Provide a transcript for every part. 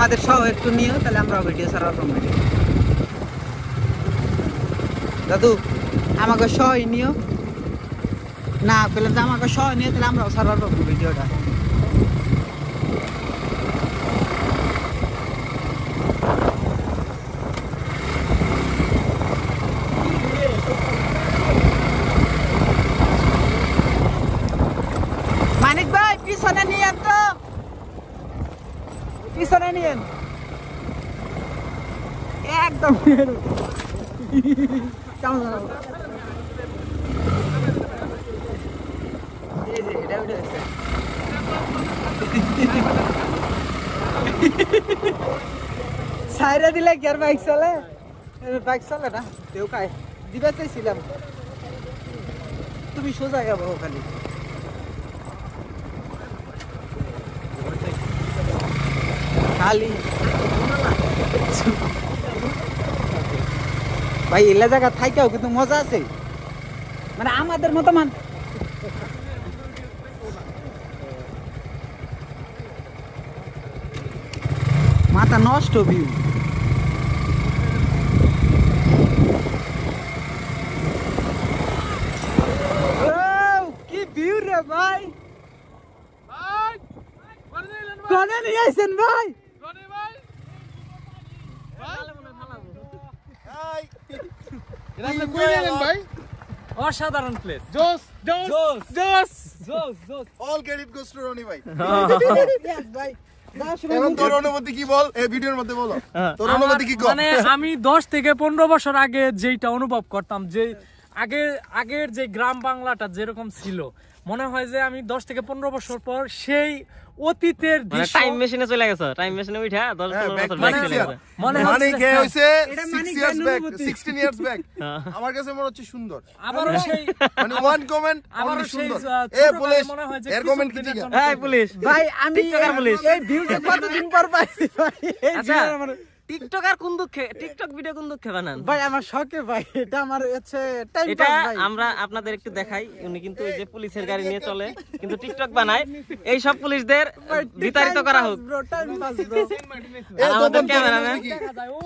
আমাদের সহ একটু নিও, তাহলে আমরা ভিডিও ছাড়ার পাবো। দাদু আমাকে সহই নিও না, পেলে যে আমাকে সহ নিয়ে তাহলে আমরাও ছাড়ার পাবো ভিডিওটা। মানিক ভাই পিছনে নিয়েন তো, পিছনে নিয়েন একদম। সাইরে দিলে কি আর বাইক চলে? বাইক চলে না, কেউ কায় দিবে চাইছিলাম। তুমি সোজা যাবো খালি। খালি ভাই এলা জায়গা থাইকাও কিন্তু মজা আছে, মানে আমাদের মতো মাথা নষ্ট ভিউ। কি ভিউ রে ভাই, কোনে নিয়ে আইছেন ভাই? অসাধারণ প্লেস, জোস জোস জোস জোস জোস। All credit goes to Rony ভাই। ইয়েস ভাই। এখন তোর অনুভূতি কি বল এই ভিডিওর মধ্যে, বলো তোর অনুভূতি কি? মানে আমি 10 থেকে 15 বছর আগে যেটা অনুভব করতাম, যে আগের যে গ্রাম বাংলাটা যেরকম ছিল, মনে হয় যে আমি 10 থেকে 15 বছর পর সেই অতীতের দৃশ্য, টাইম মেশিনে চলে গেছে, টাইম মেশিনে উঠা 10-15 বছর ব্যাক চলে গেছে। মনে মানে হচ্ছে কে হইছে এটা 6 মানিক ইয়ার্স ভাইয়ের ব্যাক, অনুভূতি। 16 ইয়ার্স ব্যাক। আমার কাছে মনে হচ্ছে সুন্দর, আবারও সেই মানে ওয়ান কমেন্ট আবারও অনলি সেই সুন্দর। ছোটবেলায় এ পুলিশ মনে হয় যে এর কিছু কমেন্ট কি দিনের ঠিক জন্য এই পুলিশ ভাই আমি টিকটকার পুলিশ। এই ভিউটা কতদিন পর পাইছি ভাই। এই আচ্ছা view আমার টিকটক আর কোন দুঃখে, টিকটক ভিডিও কোন দুঃখে বানান ভাই আমার শখে ভাই, এটা আমার হচ্ছে টাইম এটা পাস ভাই। আমরা আপনাদের একটু দেখাই। উনি কিন্তু এই যে পুলিশের গাড়ি নিয়ে চলে, কিন্তু টিকটক বানায়। এই সব পুলিশদের বিতাড়িত করা হোক। Bro time pass bro. আর আমাদের ক্যামেরাম্যান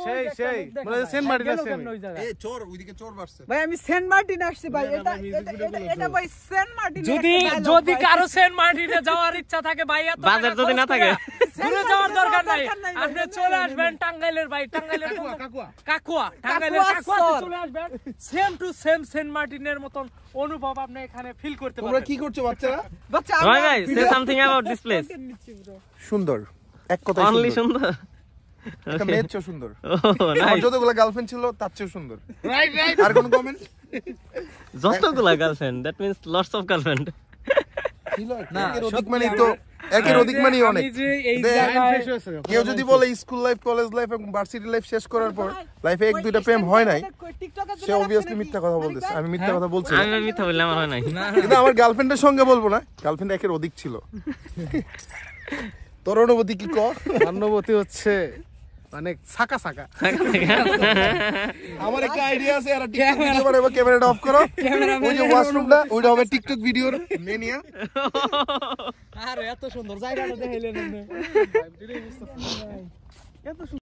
সেই সেই মানে সেন্ট মার্টিন আছে। ওই জায়গায়। এ চোর ওইদিকে চোর বাড়ছে। ভাই আমি সেন্ট মার্টিন আসছি ভাই, এটা ভাই সেন্ট মার্টিন। যদি কারো সেন্ট মার্টিনে যাওয়ার ইচ্ছা থাকে ভাই, এত বাজার যদি না থাকে ঘুরে যাওয়ার দরকার নাই, আপনি চলে আসবেন টাঙ্গাইলের ভাই, টাঙ্গাইলের কাকুয়া, টাঙ্গাইলের কাকুয়াতে চলে আসবেন। সেম টু সেম সেন্ট মার্টিনের মতন অনুভব আপনি এখানে ফিল করতে তোমরা পারবেন। কি করছো বাচ্চারা? বাচ্চা ভাই ভাই say something about this place. সুন্দর, এক কথায় অনলি সুন্দর। সুন্দর। একটা মেয়ের চেয়েও সুন্দর। ও আমার নাইস। যতগুলো গার্লফ্রেন্ড ছিল তার চেয়েও সুন্দর। Right right. আর কোন কমেন্ট? যতগুলা girlfriend, that means lots of girlfriend. না একের অধিক মানে তো একের অধিক মানে অনেক। আমি যে এই দেখ, জায়গায় কেউ যদি বলে স্কুল লাইফ, কলেজ লাইফ এবং ভার্সিটি লাইফ শেষ করার পর লাইফে এক দুইটা প্রেম হয় নাই, সে অবভিয়াসলি মিথ্যা কথা বলতেছে। আমি মিথ্যা কথা বলছি না। আমি মিথ্যা বললে আমার হয় নাই। কিন্তু আমার গার্লফ্রেন্ডের সঙ্গে বলবো না, গার্লফ্রেন্ড একের অধিক ছিল। তোর অনুভূতি কি ক? অনুভূতি হচ্ছে মানে সাকা সাকা। আমার একটা আইডিয়া আছে, আর টিকটক ভিডিও বানাবো। ক্যামেরাটা অফ করো। ওই যে ওয়াশরুমটা ওইটা হবে টিকটক ভিডিওর মেনিয়া। আর এত সুন্দর জায়গাটা দেখাইলেন আপনি।